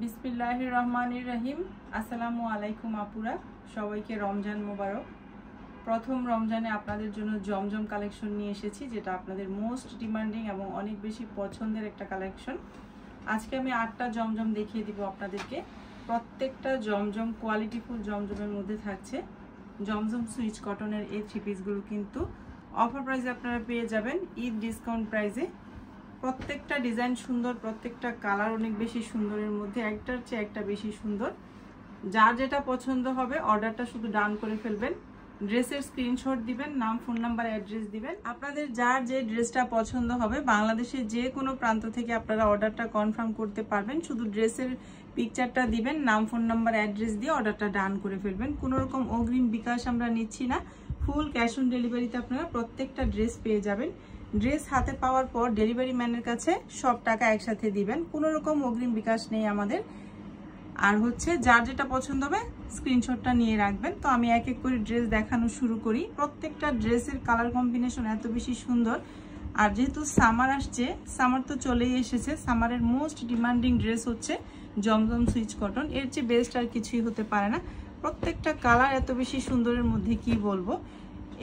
বিসমিল্লাহির রহমানির রহিম। আসসালামু আলাইকুম আপুরা, সবাইকে রমজান মোবারক। প্রথম রমজানে আপনাদের জন্য জমজম কালেকশন নিয়ে এসেছি, যেটা আপনাদের মোস্ট ডিমান্ডিং এবং অনেক বেশি পছন্দের একটা কালেকশন। আজকে আমি 8টা জমজম দেখিয়ে দিব আপনাদেরকে। প্রত্যেকটা জমজম কোয়ালিটিফুল জমজমের মধ্যে থাকছে। জমজম সুইচ কটনের এই থ্রি পিসগুলো কিন্তু অফার প্রাইসে আপনারা পেয়ে যাবেন, ঈদ ডিসকাউন্ট প্রাইসে। প্রত্যেকটা ডিজাইন সুন্দর, প্রত্যেকটা কালার অনেক বেশি সুন্দরের মধ্যে একটার চেয়ে একটা বেশি সুন্দর। যার যেটা পছন্দ হবে অর্ডারটা শুধু ডান করে ফেলবেন, ড্রেসের স্ক্রিনশট দিবেন, নাম, ফোন নাম্বার, অ্যাড্রেস দিবেন। আপনাদের যার যে ড্রেসটা পছন্দ হবে বাংলাদেশের যে কোনো প্রান্ত থেকে আপনারা অর্ডারটা কনফার্ম করতে পারবেন। শুধু ড্রেসের পিকচারটা দিবেন, নাম, ফোন নাম্বার, অ্যাড্রেস দিয়ে অর্ডারটা ডান করে ফেলবেন। কোনো রকম অগ্রিম বিকাশ আমরা নিচ্ছি না, ফুল ক্যাশ অন ডেলিভারিতে আপনারা প্রত্যেকটা ড্রেস পেয়ে যাবেন। ড্রেস হাতে পাওয়ার পর ডেলিভারি ম্যানের কাছে সব টাকা একসাথে দিবেন, কোনো রকম অগ্রিম বিকাশ নেই আমাদের। আর হচ্ছে যার যেটা পছন্দ হবে স্ক্রিনশটটা নিয়ে রাখবেন। তো আমি এক এক করে ড্রেস দেখানো শুরু করি। প্রত্যেকটা ড্রেসের কালার কম্বিনেশন এত বেশি সুন্দর। আর যেহেতু সামার আসছে, সামার তো চলেই এসেছে, সামারের মোস্ট ডিমান্ডিং ড্রেস হচ্ছে জমজম সুইচ কটন। এর চেয়ে বেস্ট আর কিছুই হতে পারে না। প্রত্যেকটা কালার এত বেশি সুন্দরের মধ্যে কি বলবো।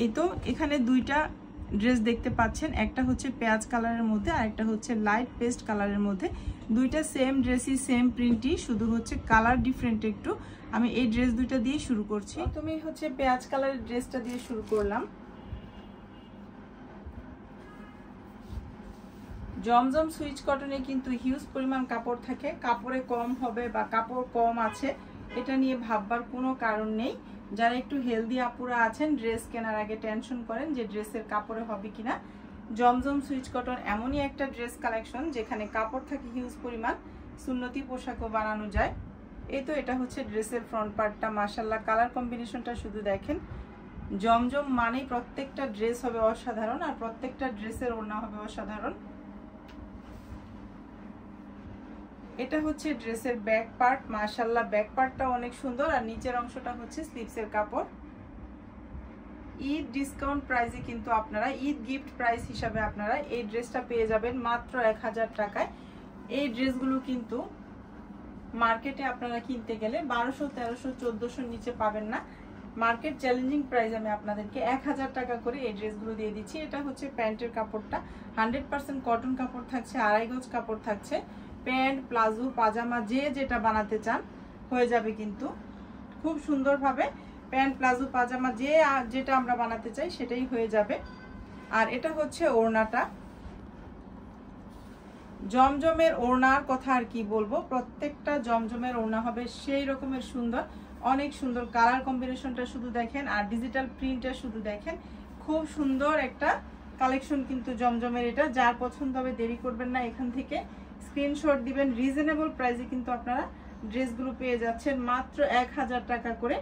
এই তো এখানে দুইটা ড্রেস দেখতে পাচ্ছেন, একটা হচ্ছে পেঁয়াজ কালারের মধ্যে আর একটা হচ্ছে লাইট পেস্ট কালারের মধ্যে। দুইটা সেম ড্রেসই, সেম প্রিন্টই, শুধু হচ্ছে কালার ডিফারেন্ট একটু। আমি এই ড্রেস দুইটা দিয়ে শুরু করছি। প্রথমে হচ্ছে পেঁয়াজ কালারের ড্রেসটা দিয়ে শুরু করলাম। জমজম সুইচ কটনে কিন্তু হিউজ পরিমাণ কাপড় থাকে, কাপড়ে কম হবে বা কাপড় কম আছে এটা নিয়ে ভাববার কোনো কারণ নেই। যারা একটু হেলদি আপুরা আছেন, ড্রেস কেনার আগে টেনশন করেন যে ড্রেসের কাপড়ে হবে কিনা, জমজম সুইচ কটন এমনই একটা ড্রেস কালেকশন যেখানে কাপড় থাকে হিউজ পরিমাণ, সুন্নতি পোশাকও বানানো যায়। এই তো এটা হচ্ছে ড্রেসের ফ্রন্ট পার্টটা। মাশাআল্লাহ, কালার কম্বিনেশনটা শুধু দেখেন। জমজম মানেই প্রত্যেকটা ড্রেস হবে অসাধারণ, আর প্রত্যেকটা ড্রেসের ওড়না হবে অসাধারণ। এটা হচ্ছে ড্রেসের ব্যাক পার্ট। মাশাআল্লাহ, ব্যাক পার্টটা অনেক সুন্দর, আর নিচের অংশটা হচ্ছে স্লিভসের কাপড়। ঈদ ডিসকাউন্ট প্রাইসে কিন্তু আপনারা, ঈদ গিফট প্রাইস হিসাবে আপনারা এই ড্রেসটা পেয়ে যাবেন মাত্র 1000 টাকায়। এই ড্রেসগুলো কিন্তু মার্কেটে আপনারা কিনতে গেলে 1200, 1300, 1400 নিচে পাবেন না। মার্কেট চ্যালেঞ্জিং প্রাইস আমি আপনাদেরকে 1000 টাকা করে এই ড্রেসগুলো দিয়ে দিচ্ছি। এটা হচ্ছে প্যান্টের কাপড়টা, 100% কটন কাপড় থাকছে, 2.5 গজ কাপড় থাকছে। প্যান্ট, প্লাজো, পাজামা যে যেটা বানাতে চান হয়ে যাবে কিন্তু খুব সুন্দরভাবে। প্যান্ট, প্লাজো, পাজামা যেটা আমরা বানাতে চাই সেটাই হয়ে যাবে। আর এটা হচ্ছে ওড়নাটা। জমজমের ওড়নার কথা আর কি বলবো, প্রত্যেকটা জমজমের ওড়না হবে সেই রকমের সুন্দর, অনেক সুন্দর। কালার কম্বিনেশনটা শুধু দেখেন, আর ডিজিটাল প্রিন্টটা শুধু দেখেন। খুব সুন্দর একটা কালেকশন কিন্তু জমজমের। এটা যার পছন্দ হবে দেরি করবেন না, এখান থেকে স্ক্রিনশট দিবেন। রিজনেবল প্রাইসে কিন্তু আপনারা ড্রেসগুলো পেয়ে যাচ্ছেন মাত্র 1000 টাকা করে।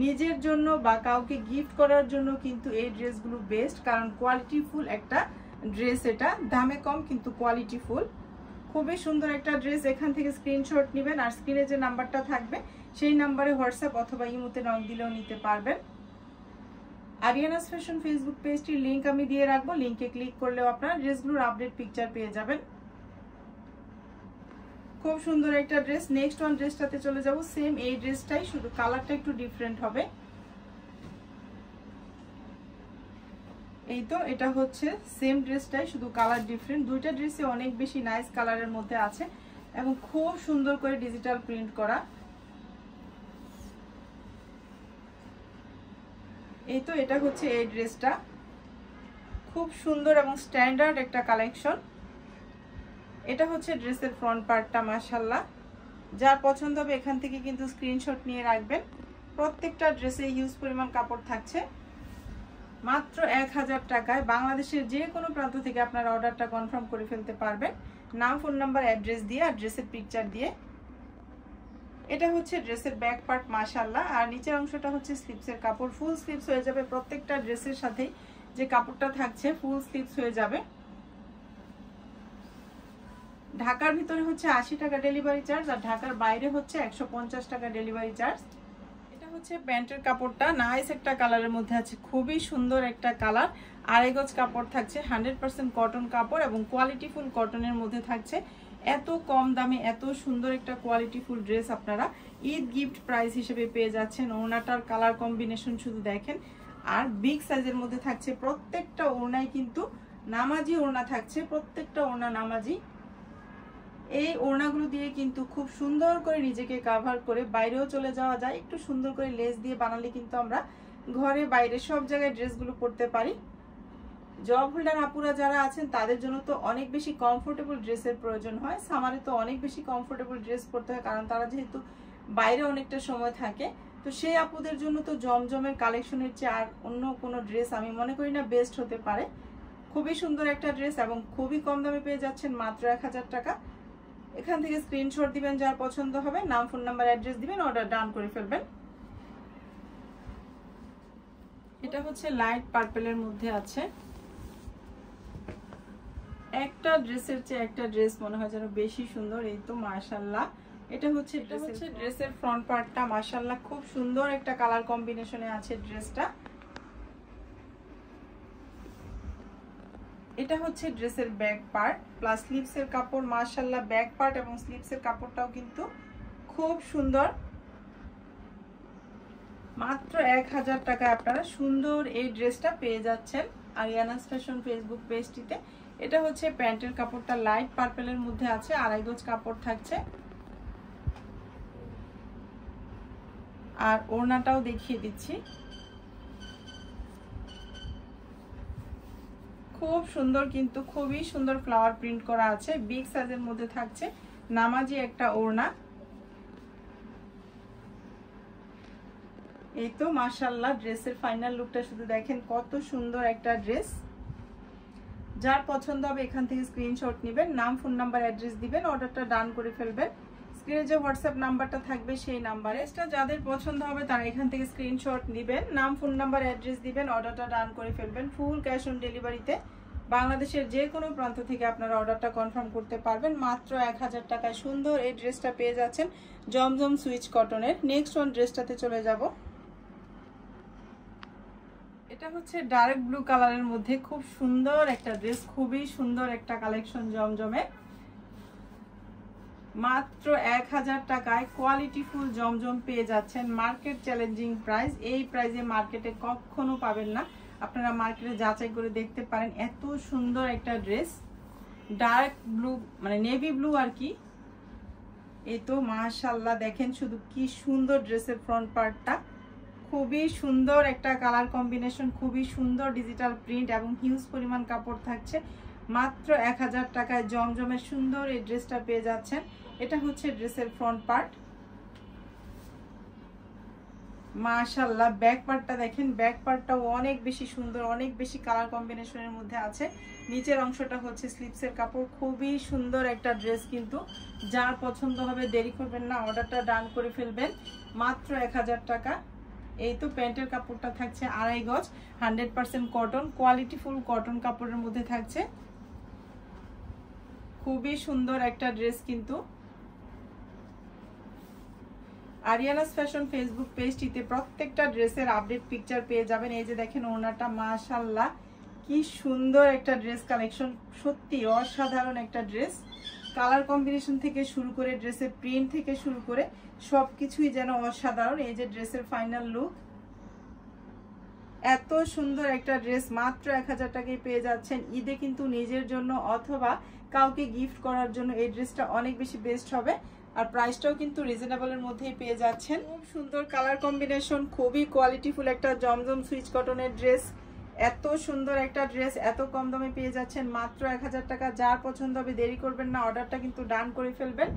নিজের জন্য বা কাউকে গিফট করার জন্য কিন্তু এই ড্রেসগুলো বেস্ট, কারণ কোয়ালিটিফুল একটা ড্রেস। এটা দামে কম কিন্তু কোয়ালিটিফুল, খুবই সুন্দর একটা ড্রেস। এখান থেকে স্ক্রিনশট নেবেন, আর স্ক্রিনে যে নাম্বারটা থাকবে সেই নাম্বারে হোয়াটসঅ্যাপ অথবা ইমোতে নক দিলেও নিতে পারবেন। আরিয়ানাস ফ্যাশন ফেসবুক পেজটির লিঙ্ক আমি দিয়ে রাখবো, লিঙ্কে ক্লিক করলেও আপনারা ড্রেসগুলোর আপডেট পিকচার পেয়ে যাবেন। খুব সুন্দর একটা ড্রেস। নেক্সট ওয়ান ড্রেসটাতে চলে যাব। সেম এই ড্রেসটাই, শুধু কালারটা একটু ডিফারেন্ট হবে। এই তো এটা হচ্ছে সেম ড্রেসটাই, শুধু কালার ডিফারেন্ট। দুইটা ড্রেসে অনেক বেশি নাইস কালারের মধ্যে আছে এবং খুব সুন্দর করে ডিজিটাল প্রিন্ট করা। এই তো এটা হচ্ছে এই ড্রেসটা, খুব সুন্দর এবং স্ট্যান্ডার্ড একটা কালেকশন। এটা হচ্ছে ড্রেসের ফ্রন্ট পার্টটা। মাশাআল্লাহ, যার পছন্দ হবে এখান থেকে কিন্তু স্ক্রিনশট নিয়ে রাখবেন। প্রত্যেকটা ড্রেসে হিউজ পরিমাণ কাপড় থাকছে। মাত্র 1000 টাকায় বাংলাদেশের যে কোনো প্রান্ত থেকে আপনারা অর্ডারটা কনফার্ম করে ফেলতে পারবেন, নাম, ফোন নাম্বার, অ্যাড্রেস দিয়ে আর ড্রেসের পিকচার দিয়ে। এটা হচ্ছে ড্রেসের ব্যাক পার্ট। মাশাআল্লাহ, আর নিচের অংশটা হচ্ছে স্লিভসের কাপড়। ফুল স্লিভস হয়ে যাবে, প্রত্যেকটা ড্রেসের সাথেই যে কাপড়টা থাকছে ফুল স্লিভস হয়ে যাবে। ঢাকার ভিতরে হচ্ছে 80 টাকা ডেলিভারি চার্জ, আর ঢাকার বাইরে হচ্ছে 150 টাকা ডেলিভারি চার্জ। এটা হচ্ছে প্যান্টের কাপড়টা, নাইস একটা কালারের মধ্যে আছে, খুবই সুন্দর একটা কালার। 2.5 গজ কাপড় থাকছে, 100% কটন কাপড় এবং কোয়ালিটিফুল কটনের মধ্যে থাকছে। এত কম দামে এত সুন্দর একটা কোয়ালিটিফুল ড্রেস আপনারা ঈদ গিফট প্রাইস হিসেবে পেয়ে যাচ্ছেন। ওড়নাটার কালার কম্বিনেশন শুধু দেখেন। আর বিগ সাইজের মধ্যে থাকছে, প্রত্যেকটা ওড়নায় কিন্তু নামাজি ওড়না থাকছে, প্রত্যেকটা ওড়না নামাজি। এই ওড়নাগুলো দিয়ে কিন্তু খুব সুন্দর করে নিজেকে কাভার করে বাইরেও চলে যাওয়া যায়। একটু সুন্দর করে লেস দিয়ে বানালে কিন্তু আমরা ঘরে বাইরে সব জায়গায় ড্রেসগুলো পরতে পারি। জব হোল্ডার আপুরা যারা আছেন তাদের জন্য তো অনেক বেশি কমফোর্টেবল ড্রেসের প্রয়োজন হয়। সামারে তো অনেক বেশি কমফোর্টেবল ড্রেস পরতে হয়, কারণ তারা যেহেতু বাইরে অনেকটা সময় থাকে। তো সেই আপুদের জন্য তো জমজমের কালেকশনের চেয়ে আর অন্য কোনো ড্রেস আমি মনে করি না বেস্ট হতে পারে। খুবই সুন্দর একটা ড্রেস এবং খুবই কম দামে পেয়ে যাচ্ছেন মাত্র 1000 টাকা। এখান থেকে স্ক্রিনশট দিবেন, যার পছন্দ হবে নাম, ফোন নাম্বার, অ্যাড্রেস দিবেন, অর্ডার ডান করে ফেলবেন। এটা হচ্ছে লাইট পার্পেলের মধ্যে আছে। একটা ড্রেসের চেয়ে একটা ড্রেস মনে হয় যেন বেশি সুন্দর। এই তো মাশাআল্লাহ, এটা হচ্ছে ড্রেসের ফ্রন্ট পার্টটা। মাশাআল্লাহ খুব সুন্দর একটা কালার কম্বিনেশনে আছে ড্রেসটা। এটা হচ্ছে ড্রেসের ব্যাক পার্ট প্লাস স্লিভসের কাপড়। মাশাআল্লাহ ব্যাক পার্ট এবং স্লিভসের কাপড়টাও কিন্তু খুব সুন্দর। মাত্র 1000 টাকায় আপনারা সুন্দর এই ড্রেসটা পেয়ে যাচ্ছেন আরিয়ানাস ফ্যাশন ফেসবুক পেজটিতে। এটা হচ্ছে প্যান্টের কাপড়টা, লাইট পার্পেলের মধ্যে আছে, 2.5 গজ কাপড় থাকছে। আর ওড়নাটাও দেখিয়ে দিচ্ছি, খুব সুন্দর কিন্তু খুবই সুন্দর ফ্লাওয়ার প্রিন্ট করা আছে। বিগ সাইজের মধ্যে থাকছে নামাজি একটা ওড়না। এই তো মাশাআল্লাহ ড্রেসের ফাইনাল লুকটা শুধু দেখেন, কত সুন্দর একটা ড্রেস। যার পছন্দ হবে এখান থেকে স্ক্রিনশট নেবেন, নাম, ফোন নাম্বার, অ্যাড্রেস দিবেন, অর্ডারটা ডান করে ফেলবেন। স্ক্রিনে যে হোয়াটসঅ্যাপ নাম্বারটা থাকবে সেই নাম্বারে যাদের পছন্দ হবে তারা এখান থেকে স্ক্রিনশট নেবেন, নাম, ফোন নাম্বার, অ্যাড্রেস দিবেন, অর্ডারটা ডান করে ফেলবেন। ফুল ক্যাশ অন ডেলিভারিতে বাংলাদেশের যে কোনো প্রান্ত থেকে আপনারা অর্ডারটা কনফার্ম করতে পারবেন। মাত্র 1000 টাকায় সুন্দর এই ড্রেসটা পেয়ে যাচ্ছেন জমজম সুইচ কটনের। নেক্সট ওয়ান ড্রেসটাতে চলে যাব। এটা হচ্ছে ডার্ক ব্লু কালারের মধ্যে খুব সুন্দর একটা ড্রেস, খুবই সুন্দর একটা কালেকশন জমজমের। মাত্র 1000 টাকায় কোয়ালিটিফুল জমজম পেয়ে যাচ্ছেন। মার্কেট চ্যালেঞ্জিং প্রাইস, এই প্রাইসে মার্কেটে কখনো পাবেন না। আপনারা মার্কেটে যাচাই করে দেখতে পারেন। এত সুন্দর একটা ড্রেস, ডার্ক ব্লু মানে নেভি ব্লু আর কি। এই তো মাশাআল্লাহ দেখেন শুধু কি সুন্দর ড্রেসের ফ্রন্ট পার্টটা, খুবই সুন্দর একটা কালার কম্বিনেশন, খুবই সুন্দর ডিজিটাল প্রিন্ট এবং হিউজ পরিমাণ কাপড় থাকছে। মাত্র 1000 টাকায় জমজমের সুন্দর এই ড্রেসটা পেয়ে যাচ্ছেন। এটা হচ্ছে ড্রেসের ফ্রন্ট পার্ট। মাশাআল্লাহ ব্যাক পার্টটা দেখেন, ব্যাক পার্টটাও অনেক বেশি সুন্দর, অনেক বেশি কালার কম্বিনেশনের মধ্যে আছে। নিচের অংশটা হচ্ছে স্লিভসের কাপড়। খুবই সুন্দর একটা ড্রেস কিন্তু, যার পছন্দ হবে দেরি করবেন না, অর্ডারটা ডান করে ফেলবেন। মাত্র 1000 টাকা। এই তো প্যান্টের কাপড়টা থাকছে 2.5 গজ, 100% কটন, কোয়ালিটিফুল কটন কাপড়ের মধ্যে থাকছে। খুবই সুন্দর একটা ড্রেস কিন্তু। আরিয়ানাস ফ্যাশন ফেসবুক পেজটিতে প্রত্যেকটা ড্রেসের আপডেট পিকচার পেয়ে যাবেন। এই যে দেখেন ওড়নাটা, মাশাআল্লাহ কি সুন্দর একটা ড্রেস কালেকশন, সত্যি অসাধারণ একটা ড্রেস। কালার কম্বিনেশন থেকে শুরু করে ড্রেসের প্রিন্ট থেকে শুরু করে সবকিছুই যেন অসাধারণ। এই যে ড্রেসের ফাইনাল লুক, এত সুন্দর একটা ড্রেস মাত্র 1000 টাকায় পেয়ে যাচ্ছেন। ঈদে কিন্তু নিজের জন্য অথবা কাউকে গিফট করার জন্য এই ড্রেসটা অনেক বেশি বেস্ট হবে। আর প্রাইসটাও কিন্তু রিজনেবলের মধ্যেই পেয়ে যাচ্ছেন। খুব সুন্দর কালার কম্বিনেশন, খুবই কোয়ালিটিফুল একটা জমজম সুইচ কটনের ড্রেস। এত সুন্দর একটা ড্রেস এত কম দামে পেয়ে যাচ্ছেন মাত্র 1000 টাকা। যার পছন্দ হবে দেরি করবেন না, অর্ডারটা কিন্তু ডান করে ফেলবেন।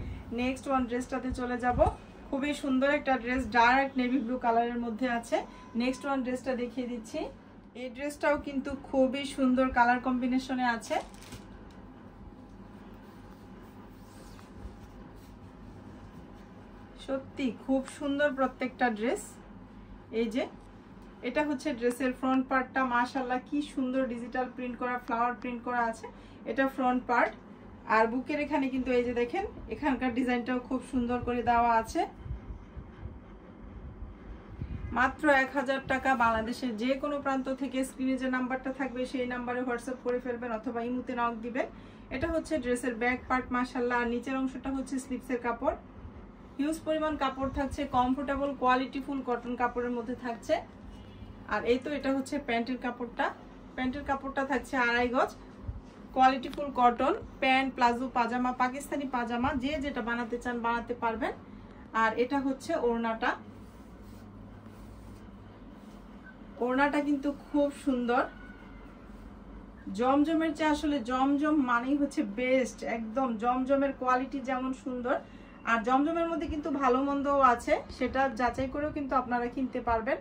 নেক্সট ওয়ান ড্রেসটাতে চলে যাব। খুবই সুন্দর একটা ড্রেস, ডার্ক নেভি ব্লু কালারের মধ্যে আছে। নেক্সট ওয়ান ড্রেসটা দেখিয়ে দিচ্ছি। এই ড্রেসটাও কিন্তু খুবই সুন্দর কালার কম্বিনেশনে আছে। সত্যি খুব সুন্দর প্রত্যেকটা ড্রেস। এই যে এটা হচ্ছে ড্রেসের ফ্রন্ট পার্টটা, মাশাআল্লাহ কি সুন্দর ডিজিটাল প্রিন্ট করা, ফ্লাওয়ার প্রিন্ট করা আছে। এটা ফ্রন্ট পার্ট। আর বুকের এখানে কিন্তু এই যে দেখেন এখানকার ডিজাইনটাও খুব সুন্দর করে দেওয়া আছে। মাত্র 1000 টাকা। বাংলাদেশের যে কোনো প্রান্ত থেকে স্ক্রিনে যে নাম্বারটা থাকবে সেই নাম্বারে হোয়াটসঅ্যাপ করে ফেলবেন অথবা ইমোতে নক দিবেন। এটা হচ্ছে ড্রেসের ব্যাক পার্ট মাশাআল্লাহ। আর নিচের অংশটা হচ্ছে স্লিপসের কাপড়। হিউজ পরিমাণ কাপড় থাকছে, কমফোর্টেবল কোয়ালিটি ফুল কটন কাপড়ের মধ্যে থাকছে। আর এই তো এটা হচ্ছে প্যান্টের কাপড়টা। প্যান্টের কাপড়টা থাকছে 2.5 গজ, quality full cotton. Pant, palazzo, পাজামা, পাকিস্তানি পাজামা যে যেটা বানাতে চান বানাতে পারবেন। আর এটা হচ্ছে ওড়নাটা। ওড়নাটা কিন্তু খুব সুন্দর। জমজমের চেয়ে আসলে জমজম মানেই হচ্ছে বেস্ট, একদম জমজমের কোয়ালিটি যেমন সুন্দর, আর জমজমের মধ্যে কিন্তু ভালো মন্দও আছে, সেটা যাচাই করেও কিন্তু আপনারা কিনতে পারবেন।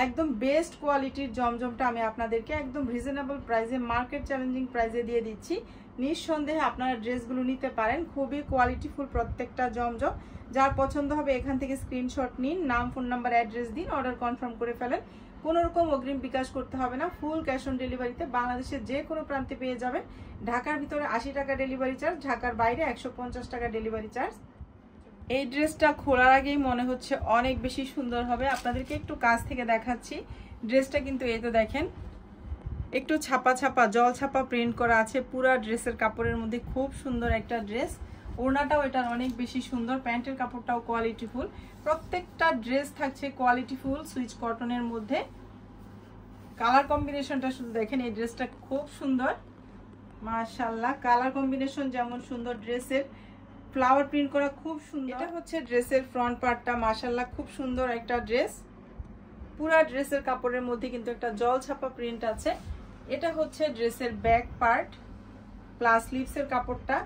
একদম বেস্ট কোয়ালিটির জমজমটা আমি আপনাদেরকে একদম রিজনেবল প্রাইসে, মার্কেট চ্যালেঞ্জিং প্রাইসে দিয়ে দিচ্ছি। নিঃসন্দেহে আপনারা ড্রেসগুলো নিতে পারেন, খুবই কোয়ালিটিফুল প্রত্যেকটা জমজম। যার পছন্দ হবে এখান থেকে স্ক্রিনশট নিন, নাম, ফোন নাম্বার, অ্যাড্রেস দিন, অর্ডার কনফার্ম করে ফেলেন। কোনো রকম অগ্রিম বিকাশ করতে হবে না, ফুল ক্যাশ অন ডেলিভারিতে বাংলাদেশের যে কোনো প্রান্তে পেয়ে যাবেন। ঢাকার ভিতরে 80 টাকা ডেলিভারি চার্জ, ঢাকার বাইরে 150 টাকা ডেলিভারি চার্জ। এই ড্রেসটা খোলার আগেই মনে হচ্ছে অনেক বেশি সুন্দর হবে। আপনাদেরকে একটু কাছ থেকে দেখাচ্ছি। ড্রেসটা কিন্তু এই তো দেখেন, একটু ছাপা ছাপা জল ছাপা প্রিন্ট করা আছে পুরা ড্রেসের কাপড়ের মধ্যে। খুব সুন্দর একটা ড্রেস। ওড়নাটাও এটার অনেক বেশি সুন্দর, প্যান্টের কাপড়টাও কোয়ালিটিফুল। প্রত্যেকটা ড্রেস থাকছে কোয়ালিটিফুল সুইচ কটনের মধ্যে। কালার কম্বিনেশনটা শুধু দেখেন, এই ড্রেসটা খুব সুন্দর মাশাআল্লাহ। কালার কম্বিনেশন যেমন সুন্দর, ড্রেসের ফ্লাওয়ার প্রিন্ট করা খুব সুন্দর। এটা হচ্ছে ড্রেসের ফ্রন্ট পার্টটা মাশাআল্লাহ, খুব সুন্দর একটা ড্রেস। পুরা ড্রেসের কাপড়ের মধ্যে কিন্তু একটা জল ছাপা প্রিন্ট আছে। এটা হচ্ছে ড্রেসের ব্যাক পার্ট প্লাস স্লিভসের কাপড়টা।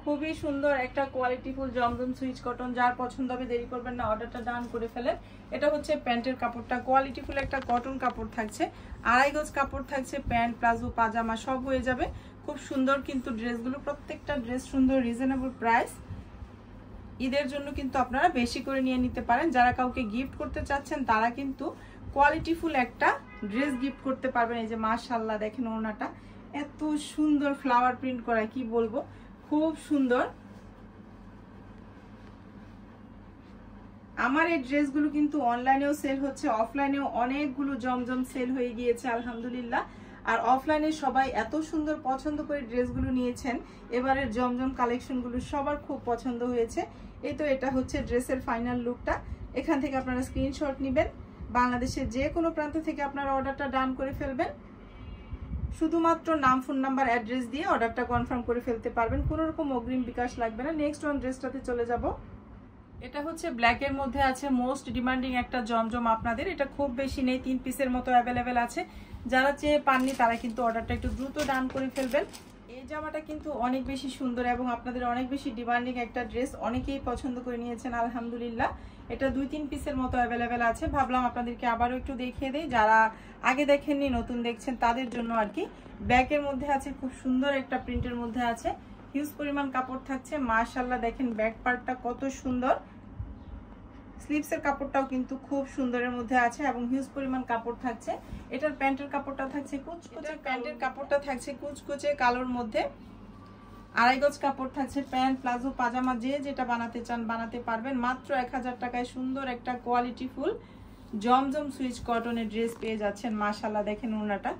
খুবই সুন্দর একটা কোয়ালিটিফুল জমজম সুইচ কটন। যার পছন্দ হবে দেরি করবেন না, অর্ডারটা ডান করে ফেলেন। এটা হচ্ছে প্যান্টের কাপড়টা, কোয়ালিটিফুল একটা কটন কাপড় থাকছে। 2.5 গজ কাপড় থাকছে, প্যান্ট, প্লাজো, পাজামা সব হয়ে যাবে। খুব সুন্দর কিন্তু ড্রেসগুলো, প্রত্যেকটা ড্রেস সুন্দর, রিজনেবল প্রাইস। ঈদের জন্য কিন্তু আপনারা বেশি করে নিয়ে নিতে পারেন। যারা কাউকে গিফট করতে চাচ্ছেন তারা কিন্তু কোয়ালিটিফুল একটা ড্রেস গিফট করতে পারবেন। এই যে মাশাআল্লাহ দেখেন, ওড়নাটা এত সুন্দর ফ্লাওয়ার প্রিন্ট করা, কি বলবো, খুব সুন্দর। আমার এই ড্রেসগুলো কিন্তু অনলাইনেও সেল হচ্ছে, অফলাইনেও অনেকগুলো জমজম সেল হয়ে গিয়েছে আলহামদুলিল্লাহ। আর অফলাইনে সবাই এত সুন্দর পছন্দ করে ড্রেসগুলো নিয়েছেন। এবারের জমজম কালেকশনগুলো সবার খুব পছন্দ হয়েছে। এই তো এটা হচ্ছে ড্রেসের ফাইনাল লুকটা। এখান থেকে আপনারা স্ক্রিনশট নেবেন, বাংলাদেশের যে কোনো প্রান্ত থেকে আপনারা অর্ডারটা ডান করে ফেলবেন। শুধুমাত্র নাম, ফোন নাম্বার, অ্যাড্রেস দিয়ে অর্ডারটা কনফার্ম করে ফেলতে পারবেন, কোনো রকম অগ্রিম বিকাশ লাগবে না। নেক্সট ওয়ান ড্রেসটাতে চলে যাব। এটা হচ্ছে ব্ল্যাকের মধ্যে আছে, মোস্ট ডিমান্ডিং একটা জমজম আপনাদের। এটা খুব বেশি নেই, 3 পিসের মতো অ্যাভেলেবেল আছে। যারা চেয়ে পাননি তারা কিন্তু অর্ডারটা একটু দ্রুত ডান করে ফেলবেন। এই জামাটা কিন্তু অনেক বেশি সুন্দর এবং আপনাদের অনেক বেশি ডিমান্ডিং একটা ড্রেস, অনেকেই পছন্দ করে নিয়েছেন আলহামদুলিল্লাহ। এটা 2-3 পিসের মতো অ্যাভেলেবেল আছে। ভাবলাম আপনাদেরকে আবারও একটু দেখিয়ে দেই, যারা আগে দেখেননি নতুন দেখছেন তাদের জন্য আর কি। ব্যাকের মধ্যে আছে, খুব সুন্দর একটা প্রিন্টের মধ্যে আছে, হিউজ পরিমাণ কাপড় থাকছে মাশাআল্লাহ। দেখেন ব্যাক পার্টটা কত সুন্দর, স্লিভসের কাপড়টাও কিন্তু খুব সুন্দরের মধ্যে আছে এবং হিউজ পরিমাণ কাপড় থাকছে। এটার প্যান্টের কাপড়টা থাকছে কুচকুচে, প্যান্টের কাপড়টা থাকছে কুচকুচে কালোর মধ্যে। 2.5 গজ কাপড় থাকছে, প্যান্ট, প্লাজো, পাজামা যে যেটা বানাতে চান বানাতে পারবেন। মাত্র 1000 টাকায় সুন্দর একটা কোয়ালিটিফুল জমজম সুইচ কটনের ড্রেস পেয়ে যাচ্ছেন মাশাআল্লাহ। দেখেন ওড়নাটা,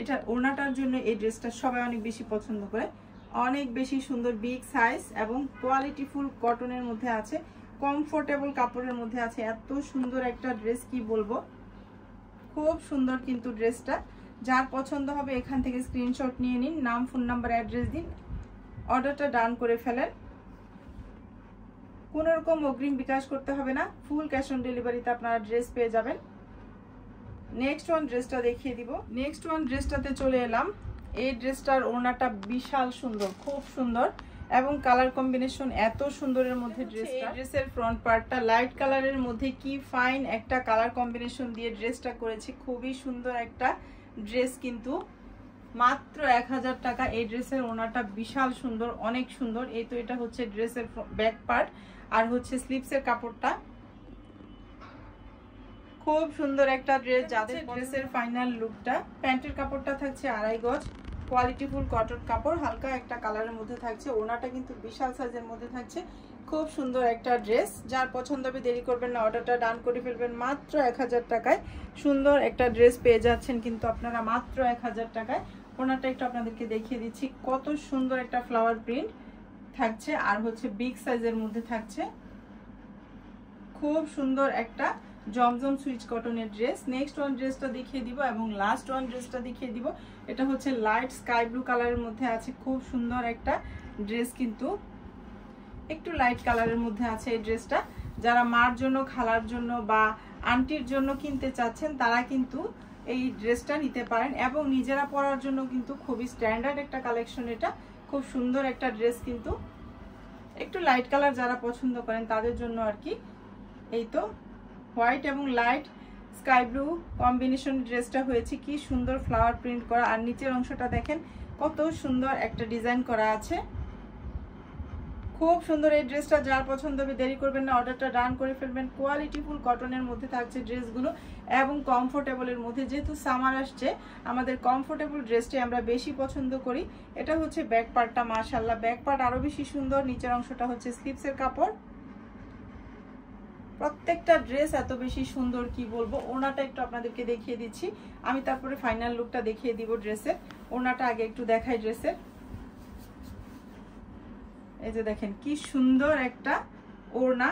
এটা ওড়নাটার জন্য এই ড্রেসটা সবাই অনেক বেশি পছন্দ করে, অনেক বেশি সুন্দর, বিগ সাইজ এবং কোয়ালিটিফুল কটনের মধ্যে আছে, কমফোর্টেবল কাপড়ের মধ্যে আছে। এত সুন্দর একটা ড্রেস, কি বলবো, খুব সুন্দর কিন্তু ড্রেসটা। যার পছন্দ হবে এখান থেকে স্ক্রিনশট নিয়ে নিন, নাম, ফোন নাম্বার, অ্যাড্রেস দিন, অর্ডারটা ডান করে ফেলেন। কোনো রকম অগ্রিম বিকাশ করতে হবে না, ফুল ক্যাশ অন ডেলিভারিতে আপনারা ড্রেস পেয়ে যাবেন। নেক্সট ওয়ান ড্রেসটা দেখিয়ে দিব। নেক্সট ওয়ান ড্রেসটাতে চলে এলাম। এই ড্রেসটার ওড়নাটা বিশাল সুন্দর, খুব সুন্দর এবং কালার কম্বিনেশন এত সুন্দরের মধ্যে ড্রেসটা। ড্রেসের ফ্রন্ট পার্টটা লাইট কালারের মধ্যে কি ফাইন একটা কালার কম্বিনেশন দিয়ে ড্রেসটা করেছি, খুবই সুন্দর একটা ড্রেস কিন্তু। মাত্র 1000 টাকা। এই ড্রেসের ওড়নাটা বিশাল সুন্দর, অনেক সুন্দর। এই তো এটা হচ্ছে ড্রেসের ব্যাক পার্ট আর হচ্ছে স্লিভসের কাপড়টা। খুব সুন্দর একটা ড্রেস। যাদের ড্রেসের ফাইনাল লুকটা, প্যান্টের কাপড়টা থাকছে 2.5 গজ, কোয়ালিটিফুল কটন কাপড়, হালকা একটা কালারের মধ্যে থাকছে। ওড়নাটা কিন্তু বিশাল সাইজের মধ্যে থাকছে, খুব সুন্দর একটা ড্রেস। যার পছন্দ হবে দেরি করবেন না, অর্ডারটা ডান করে ফেলবেন। মাত্র 1000 টাকায় সুন্দর একটা ড্রেস পেয়ে যাচ্ছেন কিন্তু আপনারা, মাত্র 1000 টাকায়। ওনাটা একটু আপনাদেরকে দেখিয়ে দিচ্ছি, কত সুন্দর একটা ফ্লাওয়ার প্রিন্ট থাকছে আর হচ্ছে বিগ সাইজের মধ্যে থাকছে। খুব সুন্দর একটা জমজম সুইচ কটনের ড্রেস। নেক্সট ওয়ান ড্রেসটা দেখিয়ে দিব এবং লাস্ট ওয়ান ড্রেসটা দেখিয়ে দিব। এটা হচ্ছে লাইট স্কাই ব্লু কালারের মধ্যে আছে, খুব সুন্দর একটা ড্রেস, কিন্তু একটু লাইট কালারের মধ্যে আছে এই ড্রেসটা। যারা মার জন্য, খালার জন্য বা আন্টির জন্য কিনতে চাচ্ছেন তারা কিন্তু এই ড্রেসটা নিতে পারেন এবং নিজেরা পরার জন্য কিন্তু খুবই স্ট্যান্ডার্ড একটা কালেকশন। এটা খুব সুন্দর একটা ড্রেস, কিন্তু একটু লাইট কালার যারা পছন্দ করেন তাদের জন্য আর কি। এই তো হোয়াইট এবং লাইট স্কাই ব্লু কম্বিনেশন ড্রেসটা হয়েছে, কি সুন্দর ফ্লাওয়ার প্রিন্ট করা, আর নিচের অংশটা দেখেন কত সুন্দর একটা ডিজাইন করা আছে, খুব সুন্দর। এই ড্রেসটা যার পছন্দ হবে দেরি করবেন না, অর্ডারটা ডান করে ফেলবেন। কোয়ালিটিফুল কটনের মধ্যে থাকছে ড্রেসগুলো এবং কমফোর্টেবলের মধ্যে। যেহেতু সামার আসছে, আমাদের কমফোর্টেবল ড্রেসটাই আমরা বেশি পছন্দ করি। এটা হচ্ছে ব্যাক পার্টটা, মাশাআল্লাহ ব্যাক পার্ট আরো বেশি সুন্দর। নিচের অংশটা হচ্ছে স্লিপসের কাপড়। প্রত্যেকটা ড্রেস এত বেশি সুন্দর, কি বলবো। ওড়নাটা একটু আপনাদেরকে দেখিয়ে দিচ্ছি, আমি তারপরে ফাইনাল লুকটা দেখিয়ে দিব ড্রেসের। ওড়নাটা আগে একটু দেখাই ড্রেসের। এই যে দেখেন কি সুন্দর একটা ওড়না,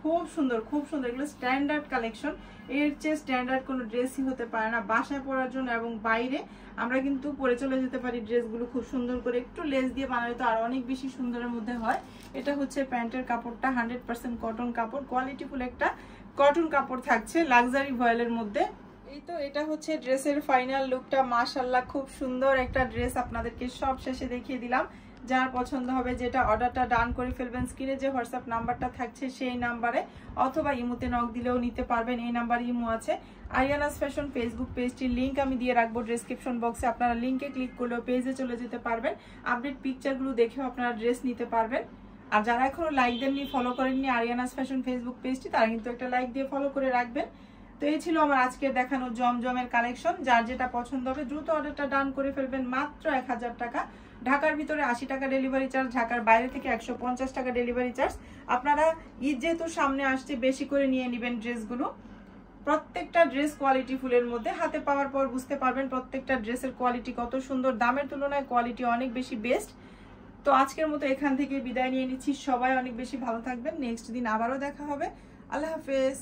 খুব সুন্দর খুব সুন্দর। এগুলো স্ট্যান্ডার্ড কালেকশন, এর চেয়ে স্ট্যান্ডার্ড কোনো ড্রেসই হতে পারে না বাসায় পরার জন্য এবং বাইরে আমরা কিন্তু পরে চলে যেতে পারি ড্রেসগুলো খুব সুন্দর করে। একটু লেস দিয়ে বানালে তো আর অনেক বেশি সুন্দরের মধ্যে হয়। এটা হচ্ছে প্যান্টের কাপড়টা, 100% কটন কাপড়, কোয়ালিটিফুল একটা কটন কাপড় থাকছে লাক্সারি ভয়েলের মধ্যে। এই তো এটা হচ্ছে ড্রেসের ফাইনাল লুকটা, মাশাআল্লাহ খুব সুন্দর একটা ড্রেস আপনাদেরকে সব শেষে দেখিয়ে দিলাম। যার পছন্দ হবে যেটা অর্ডারটা ডান করে ফেলবেন। স্ক্রিনে যে হোয়াটসঅ্যাপ নাম্বারটা থাকছে সেই নাম্বারে, অথবা ইমোতে নক দিলেও নিতে পারবেন। এই নাম্বারে ইমো আছে। আরিয়ানাস ফ্যাশন ফেসবুক পেজটির লিঙ্ক আমি দিয়ে রাখবো ডেসক্রিপশন বক্সে, আপনারা লিঙ্কে ক্লিক করলেও পেজে চলে যেতে পারবেন। আপডেট পিকচারগুলো দেখেও আপনারা ড্রেস নিতে পারবেন। আর যারা এখনো লাইক দেননি, ফলো করেননি আরিয়ানাস ফ্যাশন ফেসবুক পেজটি, তারা কিন্তু একটা লাইক দিয়ে ফলো করে রাখবেন। তো এই ছিল আমার আজকে দেখানো জমজমের কালেকশন। যার যেটা পছন্দ হবে দ্রুত অর্ডারটা ডান করে ফেলবেন। মাত্র 1000 টাকা, ঢাকার ভিতরে 80 টাকা ডেলিভারি চার্জ, ঢাকার বাইরে থেকে 150 টাকা ডেলিভারি চার্জ। আপনারা ঈদ যেহেতু সামনে আসছে, বেশি করে নিয়ে নেবেন ড্রেসগুলো। প্রত্যেকটা ড্রেস কোয়ালিটি ফুলের মধ্যে, হাতে পাওয়ার পর বুঝতে পারবেন প্রত্যেকটা ড্রেসের কোয়ালিটি কত সুন্দর। দামের তুলনায় কোয়ালিটি অনেক বেশি বেস্ট। তো আজকের মতো এখান থেকে বিদায় নিয়ে নিচ্ছি। সবাই অনেক বেশি ভালো থাকবেন। নেক্সট দিন আবারও দেখা হবে। আল্লাহ হাফেজ।